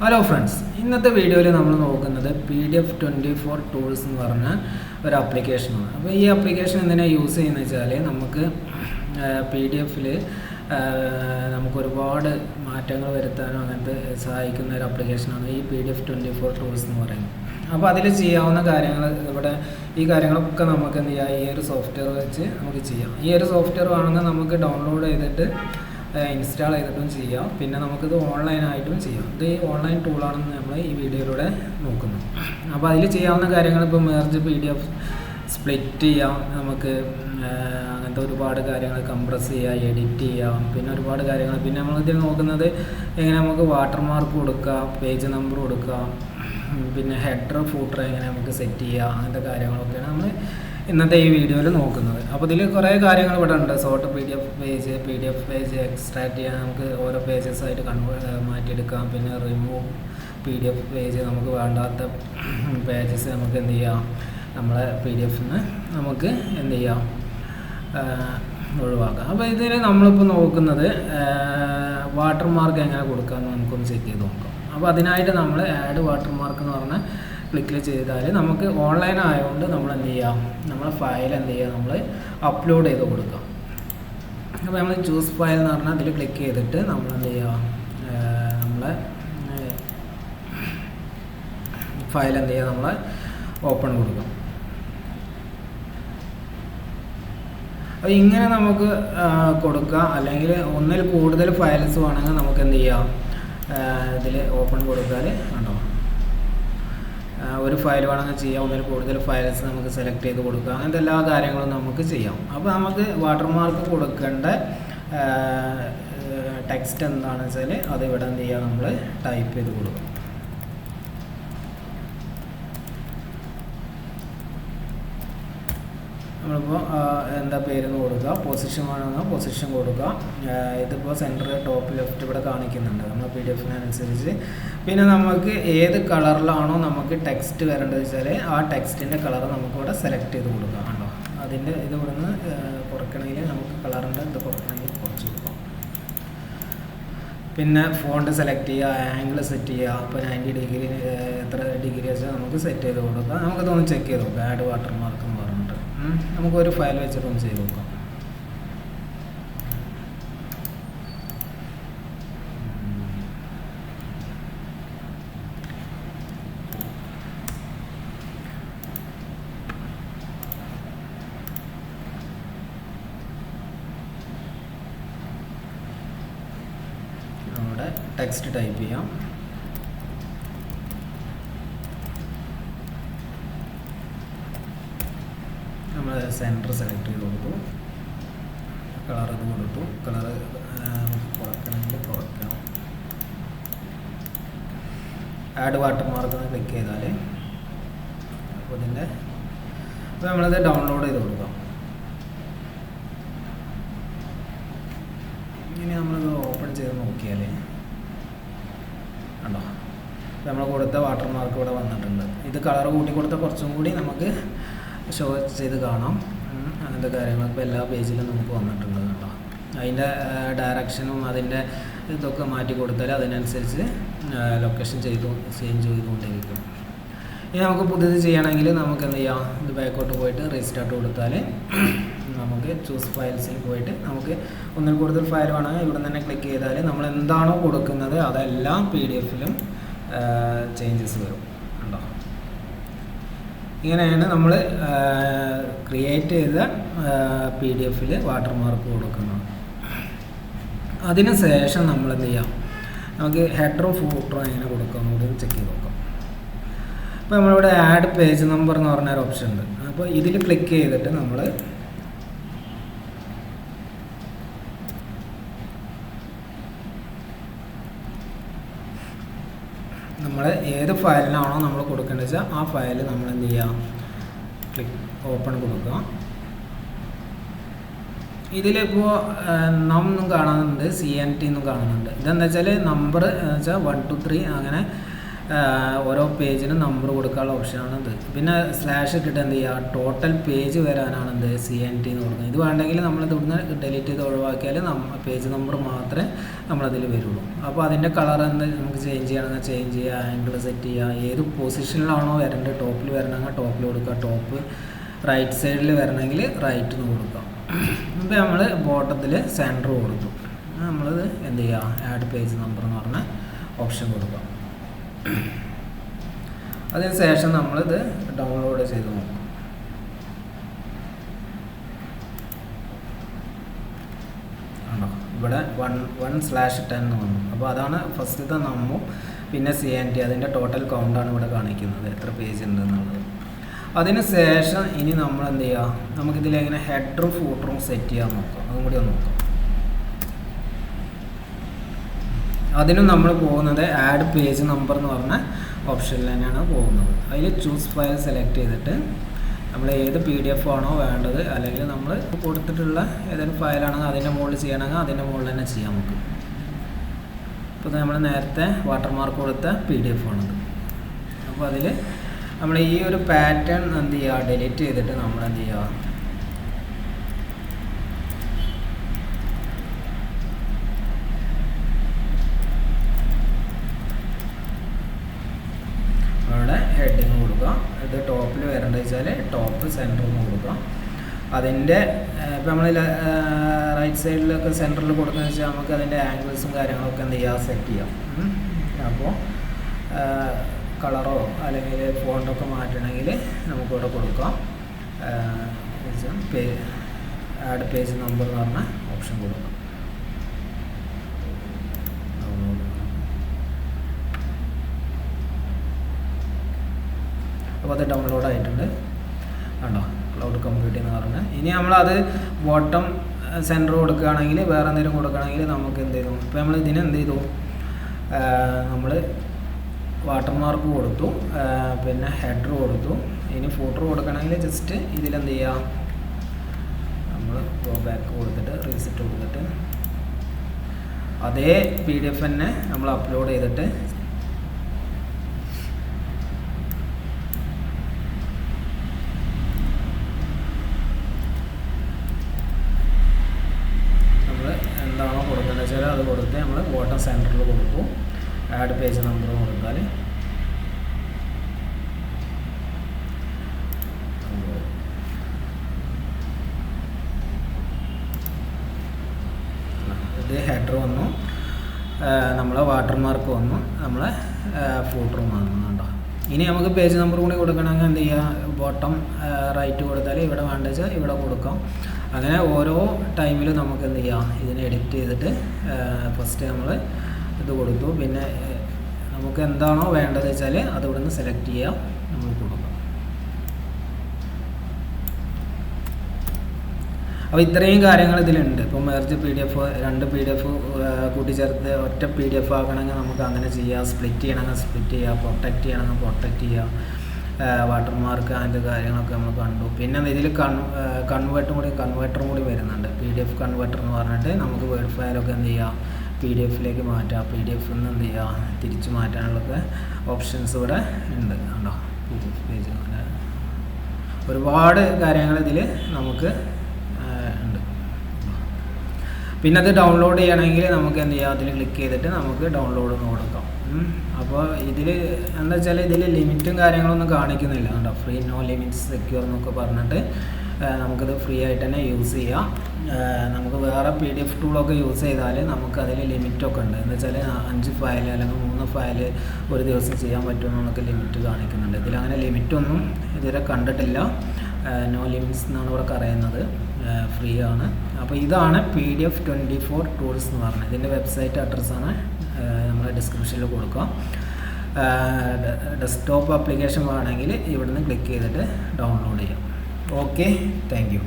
Hello friends, in this video we will see PDF24 tools ഒരു application. അപ്പോൾ ഈ application എന്തിനാ യൂസ് ചെയ്യുന്നത് വെച്ചാൽ നമുക്ക് PDF ൽ നമുക്ക് ഒരുപാട് മാറ്റങ്ങൾ വരുത്താനോ അങ്ങനത്തെ സഹായിക്കുന്ന ഒരു application ആണ് ഈ PDF24 tools എന്ന് പറയുന്നത്. അപ്പോൾ അതിൽ ചെയ്യാവുന്ന കാര്യങ്ങൾ ഇവിടെ ഈ കാര്യങ്ങളൊക്കെ നമുക്ക് എന്ത് ചെയ്യാം, ഈ ഒരു സോഫ്റ്റ്വെയർ വെച്ച് നമുക്ക് ചെയ്യാം. ഈ ഒരു സോഫ്റ്റ്വെയർ ആണെങ്കിൽ നമുക്ക് ഡൗൺലോഡ് ചെയ്തിട്ട് ഇൻസ്റ്റാൾ ചെയ്തിട്ടും ചെയ്യാം, പിന്നെ നമുക്കിത് ഓൺലൈനായിട്ടും ചെയ്യാം. ഇത് ഓൺലൈൻ ടൂളാണെന്ന് നമ്മൾ ഈ വീഡിയോയിലൂടെ നോക്കുന്നു. അപ്പോൾ അതിൽ ചെയ്യാവുന്ന കാര്യങ്ങൾ ഇപ്പോൾ മെർജ് PDF സ്പ്ലിറ്റ് ചെയ്യാം, നമുക്ക് അങ്ങനത്തെ ഒരുപാട് കാര്യങ്ങൾ കംപ്രസ് ചെയ്യാം, എഡിറ്റ് ചെയ്യാം, പിന്നെ ഒരുപാട് കാര്യങ്ങൾ. പിന്നെ നമ്മളിതിൽ നോക്കുന്നത് എങ്ങനെ നമുക്ക് വാട്ടർമാർക്ക് കൊടുക്കാം, പേജ് നമ്പർ കൊടുക്കാം, പിന്നെ ഹെഡർ ഫൂട്ടർ എങ്ങനെ നമുക്ക് സെറ്റ് ചെയ്യാം, അങ്ങനത്തെ കാര്യങ്ങളൊക്കെയാണ് നമ്മൾ ഇന്നത്തെ ഈ വീഡിയോയിൽ നോക്കുന്നത്. അപ്പോൾ ഇതിൽ കുറേ കാര്യങ്ങൾ ഇവിടെ ഉണ്ട്. സോർട്ട് PDF പേജ് എക്സ്ട്രാക്ട് ചെയ്യാൻ നമുക്ക് ഓരോ പേജസ് ആയിട്ട് മാറ്റിയെടുക്കാം. പിന്നെ റിമൂവ് PDF പേജ്, നമുക്ക് വേണ്ടാത്ത പേജസ് നമുക്ക് എന്ത് ചെയ്യാം, നമ്മളെ PDF നമുക്ക് എന്ത് ചെയ്യാം, ഒഴിവാക്കാം. അപ്പോൾ ഇതിൽ നമ്മളിപ്പോൾ നോക്കുന്നത് വാട്ടർമാർക്ക് എങ്ങനെ കൊടുക്കാമെന്ന് നമുക്കൊന്ന് സെറ്റ് ചെയ്ത് നോക്കാം. അപ്പോൾ അതിനായിട്ട് നമ്മൾ ആഡ് വാട്ടർമാർക്ക് എന്ന് പറഞ്ഞാൽ ക്ലിക്ക് ചെയ്താൽ നമുക്ക് ഓൺലൈൻ ആയതുകൊണ്ട് നമ്മൾ എന്ത് ചെയ്യാം, നമ്മളെ ഫയൽ എന്ത് ചെയ്യുക, നമ്മൾ അപ്ലോഡ് ചെയ്ത് കൊടുക്കാം. അപ്പോൾ നമ്മൾ ചൂസ് ഫയൽ എന്ന് പറഞ്ഞാൽ അതിൽ ക്ലിക്ക് ചെയ്തിട്ട് നമ്മൾ എന്ത് ചെയ്യുക, നമ്മളെ ഫയൽ എന്ത് ചെയ്യുക, നമ്മളെ ഓപ്പൺ കൊടുക്കാം. അപ്പോൾ ഇങ്ങനെ നമുക്ക് കൊടുക്കാം. അല്ലെങ്കിൽ ഒന്നിൽ കൂടുതൽ ഫയൽസ് വേണമെങ്കിൽ നമുക്ക് എന്ത് ചെയ്യാം, ഇതിൽ ഓപ്പൺ കൊടുത്താൽ കണ്ടോ, ഒരു ഫയൽ വേണമെങ്കിൽ ചെയ്യാം, ഒന്നിൽ കൂടുതൽ ഫയൽസ് നമുക്ക് സെലക്ട് ചെയ്ത് കൊടുക്കുക, അങ്ങനത്തെ എല്ലാ കാര്യങ്ങളും നമുക്ക് ചെയ്യാം. അപ്പോൾ നമുക്ക് വാട്ടർമാർക്ക് കൊടുക്കേണ്ട ടെക്സ്റ്റ് എന്താണെന്ന് വെച്ചാൽ അത് ഇവിടെ എന്ത് ചെയ്യുക, നമ്മൾ ടൈപ്പ് ചെയ്ത് കൊടുക്കും. നമ്മളിപ്പോൾ എന്താ പേരെന്ന് കൊടുക്കുക, പൊസിഷൻ വേണമെങ്കിൽ പൊസിഷൻ കൊടുക്കുക. ഇതിപ്പോൾ സെൻറ്റർ ടോപ്പ് ലെഫ്റ്റ് ഇവിടെ കാണിക്കുന്നുണ്ട് നമ്മൾ PDF-അനുസരിച്ച്. പിന്നെ നമുക്ക് ഏത് കളറിലാണോ നമുക്ക് ടെക്സ്റ്റ് വരേണ്ടത് വെച്ചാൽ ആ ടെക്സ്റ്റിൻ്റെ കളർ നമുക്കിവിടെ സെലക്ട് ചെയ്ത് കൊടുക്കാം. കണ്ടോ, അതിൻ്റെ ഇത് ഇവിടുന്ന് കുറയ്ക്കണമെങ്കിൽ നമുക്ക് കളറിൻ്റെ ഇത് കുറയ്ക്കണമെങ്കിൽ കുറച്ച് കൊടുക്കാം. പിന്നെ ഫോണ്ട് സെലക്ട് ചെയ്യുക, ആംഗിൾ സെറ്റ് ചെയ്യുക. ഇപ്പോൾ 90 ഡിഗ്രി എത്ര ഡിഗ്രി വെച്ചാൽ നമുക്ക് സെറ്റ് ചെയ്ത് കൊടുക്കാം. നമുക്കതൊന്ന് ചെക്ക് ചെയ്ത് നോക്കാം. ആഡ് വാട്ടർമാർക്ക് എന്ന് പറഞ്ഞിട്ട് നമുക്കൊരു ഫയൽ വെച്ചിട്ടൊന്ന് ചെയ്ത് നോക്കാം. നമ്മുടെ ടെക്സ്റ്റ് ടൈപ്പ് ചെയ്യാം. നമ്മൾ സെൻറ്റർ സെലക്ട് ചെയ്ത് കൊടുത്തു, കളർ ഇത് കൊടുത്തു. കളർ കുറയ്ക്കണമെങ്കിൽ കുറയ്ക്കാം. ആഡ് വാട്ടർമാർക്ക് ക്ലിക്ക് ചെയ്താൽ അപ്പോൾ ഇതിൻ്റെ അപ്പോൾ നമ്മളിത് ഡൗൺലോഡ് ചെയ്ത് കൊടുക്കാം. ഇനി നമ്മളിത് ഓപ്പൺ ചെയ്ത് നോക്കിയാൽ കണ്ടോ, നമ്മൾ കൊടുത്ത വാട്ടർമാർക്ക് ഇവിടെ വന്നിട്ടുണ്ട്. ഇത് കളർ കൂട്ടി കൊടുത്താൽ കുറച്ചും കൂടി നമുക്ക് ഷോ ചെയ്ത് കാണാം. അങ്ങനത്തെ കാര്യങ്ങളൊക്കെ എല്ലാ പേജിലും നമുക്ക് വന്നിട്ടുണ്ട് കേട്ടോ. അതിൻ്റെ ഡയറക്ഷനും അതിൻ്റെ ഇതൊക്കെ മാറ്റി കൊടുത്താൽ അതിനനുസരിച്ച് ലൊക്കേഷൻ ചേഞ്ച് ചെയ്തുകൊണ്ടിരിക്കും. ഇനി നമുക്ക് പുതിയത് ചെയ്യണമെങ്കിൽ നമുക്ക് എന്ത് ചെയ്യാം, ഇത് ബാക്കോട്ട് പോയിട്ട് റീസ്റ്റാർട്ട് കൊടുത്താൽ നമുക്ക് ചൂസ് ഫയൽസിൽ പോയിട്ട് നമുക്ക് ഒന്നിൽ കൂടുതൽ ഫയൽ വേണമെങ്കിൽ ഇവിടെ തന്നെ ക്ലിക്ക് ചെയ്താൽ നമ്മൾ എന്താണോ കൊടുക്കുന്നത് അതെല്ലാം PDF-ലും ചേഞ്ചസ് വരും. കണ്ടോ, ഇങ്ങനെയാണ് നമ്മൾ ക്രിയേറ്റ് ചെയ്ത PDF-ൽ വാട്ടർമാർക്ക് കൊടുക്കുന്നത്. അതിന് ശേഷം നമ്മൾ എന്ത് ചെയ്യാം, നമുക്ക് ഹെഡറും ഫൂട്ടറും എങ്ങനെ കൊടുക്കാമെന്ന് ചെക്ക് ചെയ്ത് നോക്കാം. അപ്പോൾ നമ്മളിവിടെ ആഡ് പേജ് നമ്പർ എന്ന് പറഞ്ഞൊരു ഓപ്ഷൻ ഉണ്ട്. അപ്പോൾ ഇതിൽ ക്ലിക്ക് ചെയ്തിട്ട് നമ്മൾ ഏത് ഫയലിനാണോ നമ്മൾ കൊടുക്കേണ്ടത് വെച്ചാൽ ആ ഫയൽ നമ്മൾ എന്ത് ചെയ്യാം, ക്ലിക്ക് ഓപ്പൺ കൊടുക്കുക. ഇതിലിപ്പോൾ എന്നും കാണുന്നുണ്ട്, CNT എന്നും കാണുന്നുണ്ട്. ഇതെന്താ വെച്ചാൽ നമ്പർ എന്ന് വെച്ചാൽ 1 to 3 അങ്ങനെ ഓരോ പേജിനും നമ്പർ കൊടുക്കാനുള്ള ഓപ്ഷനാണിത്. പിന്നെ സ്ലാഷ് ഇട്ടിട്ട് എന്ത് ചെയ്യുക, ടോട്ടൽ പേജ് വരാനാണ് എന്ത് CNT എന്ന് കൊടുക്കുന്നത്. ഇത് വേണ്ടെങ്കിൽ നമ്മളിത് ഇവിടുന്ന് ഡിലീറ്റ് ചെയ്ത് ഒഴിവാക്കിയാൽ പേജ് നമ്പർ മാത്രമേ നമ്മളതിൽ വരുള്ളൂ. അപ്പോൾ അതിൻ്റെ കളർ എന്ത് നമുക്ക് ചേഞ്ച് ചെയ്യണമെങ്കിൽ ചേഞ്ച് ചെയ്യുക, ആംഗിൾ സെറ്റ് ചെയ്യുക, ഏത് പൊസിഷനിലാണോ വരേണ്ടത്, ടോപ്പിൽ വരണമെങ്കിൽ ടോപ്പിൽ കൊടുക്കുക, ടോപ്പ് റൈറ്റ് സൈഡിൽ വരണമെങ്കിൽ റൈറ്റ് എന്ന് കൊടുക്കാം. ഇപ്പോൾ നമ്മൾ ബോട്ടത്തിൽ സെൻറ്റർ കൊടുത്തു. നമ്മളിത് എന്ത് ചെയ്യുക, ആഡ് പേജ് നമ്പർ എന്ന് പറഞ്ഞ ഓപ്ഷൻ കൊടുക്കാം. അതിനുശേഷം നമ്മളിത് ഡൗൺലോഡ് ചെയ്ത് നോക്കാം. ആണോ, ഇവിടെ 1/10 എന്ന് വന്നു. അപ്പോൾ അതാണ് ഫസ്റ്റത്തെ നമ്മും പിന്നെ CNT അതിൻ്റെ ടോട്ടൽ കൗണ്ടാണ് ഇവിടെ കാണിക്കുന്നത്, എത്ര പേജ് ഉണ്ട് എന്നുള്ളത്. അതിന് ശേഷം ഇനി നമ്മൾ എന്ത് ചെയ്യുക, നമുക്കിതിലെങ്ങനെ ഹെഡറും ഫൂട്ടറും സെറ്റ് ചെയ്യാൻ നോക്കാം. അതും കൂടി ഒന്ന് നോക്കാം. അതിനും നമ്മൾ പോകുന്നത് ആഡ് പേജ് നമ്പർ എന്ന് പറഞ്ഞ ഓപ്ഷനിൽ തന്നെയാണ് പോകുന്നത്. അതിൽ ചൂസ് ഫയൽ സെലക്ട് ചെയ്തിട്ട് നമ്മൾ ഏത് PDF ആണോ വേണ്ടത്, അല്ലെങ്കിൽ നമ്മൾ കൊടുത്തിട്ടുള്ള ഏതെങ്കിലും ഫയലാണെങ്കിൽ അതിൻ്റെ മുകളിൽ ചെയ്യണമെങ്കിൽ അതിൻ്റെ മുകളിൽ തന്നെ ചെയ്യാം നമുക്ക്. ഇപ്പോൾ നമ്മൾ നേരത്തെ വാട്ടർമാർക്ക് കൊടുത്ത PDF ആണത്. അപ്പോൾ അതിൽ നമ്മൾ ഈ ഒരു പാറ്റേൺ എന്ത് ചെയ്യുക, ഡിലീറ്റ് ചെയ്തിട്ട് നമ്മൾ എന്ത് ചെയ്യുക, അവിടെ ഹെഡിങ് കൊടുക്കുക. ഇത് ടോപ്പിൽ വരേണ്ടത് വെച്ചാൽ ടോപ്പ് സെൻറ്ററിൽ നിന്ന് കൊടുക്കുക. അതിൻ്റെ ഇപ്പോൾ നമ്മൾ റൈറ്റ് സൈഡിലൊക്കെ സെൻറ്ററിൽ കൊടുക്കുന്നത് വെച്ചാൽ നമുക്ക് അതിൻ്റെ ആംഗിൾസും കാര്യങ്ങളൊക്കെ എന്ത് ചെയ്യുക, സെറ്റ് ചെയ്യാം. അപ്പോൾ കളറോ അല്ലെങ്കിൽ ഫോണ്ടൊക്കെ മാറ്റണമെങ്കിൽ നമുക്കിവിടെ കൊടുക്കാം. ആഡ് പേജ് നമ്പർ എന്ന് പറഞ്ഞ ഓപ്ഷൻ കൊടുക്കാം. അപ്പോൾ അത് ഡൗൺലോഡ് ആയിട്ടുണ്ട് കണ്ടോ, ക്ലൗഡ് കമ്പ്യൂട്ടിംഗ് എന്ന് പറഞ്ഞാൽ. ഇനി നമ്മളത് ബോട്ടം സെൻറ്റർ കൊടുക്കുകയാണെങ്കിൽ വേറെ എന്തെങ്കിലും കൊടുക്കുകയാണെങ്കിൽ നമുക്ക് എന്ത് ചെയ്തു, ഇപ്പോൾ നമ്മൾ ഇതിന് എന്ത് ചെയ്തു, നമ്മൾ വാട്ടർമാർക്ക് കൊടുത്തു, പിന്നെ ഹെഡർ കൊടുത്തു. ഇനി ഫൂട്ടർ കൊടുക്കണമെങ്കിൽ ജസ്റ്റ് ഇതിലെന്ത് ചെയ്യുക, നമ്മൾ ഗോ ബാക്ക് കൊടുത്തിട്ട് റീസെറ്റ് കൊടുത്തിട്ട് അതേ PDF തന്നെ നമ്മൾ അപ്ലോഡ് ചെയ്തിട്ട് നമ്മൾ എന്താണോ കൊടുക്കേണ്ടത് വെച്ചാൽ അത് കൊടുത്ത് നമ്മൾ ബോട്ടം സെൻറ്ററിൽ കൊടുക്കും. ആഡ് പേജ് നമ്പർ കൊടുത്താൽ ഇത് ഹെഡർ വന്നു, നമ്മളെ വാട്ടർമാർക്ക് വന്നു, നമ്മളെ ഫൂട്ടറും വന്നു കേട്ടോ. ഇനി നമുക്ക് പേജ് നമ്പർ കൂടി കൊടുക്കണമെങ്കിൽ എന്ത് ചെയ്യുക, ബോട്ടം റൈറ്റ് കൊടുത്താൽ ഇവിടെ വേണ്ട വെച്ചാൽ ഇവിടെ കൊടുക്കാം. അങ്ങനെ ഓരോ ടൈമിലും നമുക്ക് എന്ത് ചെയ്യാം, ഇതിനെ എഡിറ്റ് ചെയ്തിട്ട് ഫസ്റ്റ് നമ്മൾ ഇത് കൊടുത്തു, പിന്നെ നമുക്ക് എന്താണോ വേണ്ടത് വെച്ചാൽ അത് ഇവിടെ നിന്ന് സെലക്ട് ചെയ്യാം, നമ്മൾ കൊടുക്കാം. അപ്പോൾ ഇത്രയും കാര്യങ്ങൾ ഇതിലുണ്ട്. ഇപ്പോൾ മെർജ് PDF, 2 PDF കൂട്ടിച്ചേർത്ത് ഒറ്റ PDF ആക്കണമെങ്കിൽ നമുക്ക് അങ്ങനെ ചെയ്യാം, സ്പ്ലിറ്റ് ചെയ്യണമെങ്കിൽ സ്പ്ലിറ്റ് ചെയ്യുക, പ്രൊട്ടക്റ്റ് ചെയ്യണമെങ്കിൽ പ്രൊട്ടക്റ്റ് ചെയ്യുക, വാട്ടർമാർക്ക് അതിൻ്റെ കാര്യങ്ങളൊക്കെ നമ്മൾ കണ്ടു. പിന്നെ ഇതിൽ കൺവേർട്ടറും കൂടി വരുന്നുണ്ട്. PDF കൺവേർട്ടർ എന്ന് പറഞ്ഞിട്ട് നമുക്ക് വേർഡ് ഫയലൊക്കെ എന്ത് ചെയ്യുക, PDF-ലേക്ക് മാറ്റാം. PDF നിന്ന് എന്ത് ചെയ്യുക, തിരിച്ച് മാറ്റാനുള്ളൊക്കെ ഓപ്ഷൻസ് ഇവിടെ ഉണ്ട് കണ്ടോ. PDF പേജ് അങ്ങനെ ഒരുപാട് കാര്യങ്ങൾ ഇതിൽ നമുക്ക് ഉണ്ട്. പിന്നെ അത് ഡൗൺലോഡ് ചെയ്യണമെങ്കിൽ നമുക്ക് എന്ത് ചെയ്യാം, അതിൽ ക്ലിക്ക് ചെയ്തിട്ട് നമുക്ക് ഡൗൺലോഡ് എന്ന് കൊടുക്കാം. അപ്പോൾ ഇതിൽ എന്താ വെച്ചാൽ ഇതിൽ ലിമിറ്റും കാര്യങ്ങളൊന്നും കാണിക്കുന്നില്ല കേട്ടോ. ഫ്രീ നോ ലിമിറ്റ്സ് സെക്യൂർ എന്നൊക്കെ പറഞ്ഞിട്ട് നമുക്കിത് ഫ്രീ ആയിട്ട് തന്നെ യൂസ് ചെയ്യാം. നമുക്ക് വേറെ PDF ടൂളൊക്കെ യൂസ് ചെയ്താൽ നമുക്കതിൽ ലിമിറ്റൊക്കെ ഉണ്ട്. എന്ന് വെച്ചാൽ 5 ഫയൽ അല്ലെങ്കിൽ 3 ഫയൽ ഒരു ദിവസം ചെയ്യാൻ പറ്റുമെന്നൊക്കെ ലിമിറ്റ് കാണിക്കുന്നുണ്ട്. ഇതിലങ്ങനെ ലിമിറ്റൊന്നും ഇതുവരെ കണ്ടിട്ടില്ല. നോ ലിമിറ്റ്സ് എന്നാണ് ഇവിടെ പറയുന്നത്, ഫ്രീ ആണ്. അപ്പോൾ ഇതാണ് PDF24 ടൂൾസ് എന്ന് പറഞ്ഞത്. ഇതിൻ്റെ വെബ്സൈറ്റ് അഡ്രസ്സാണ് നമ്മൾ ഡിസ്ക്രിപ്ഷനിൽ കൊടുക്കാം. ഡെസ്ക്ടോപ്പ് ആപ്ലിക്കേഷൻ വേണമെങ്കിൽ ഇവിടുന്ന് ക്ലിക്ക് ചെയ്തിട്ട് ഡൗൺലോഡ് ചെയ്യാം. Okay, thank you.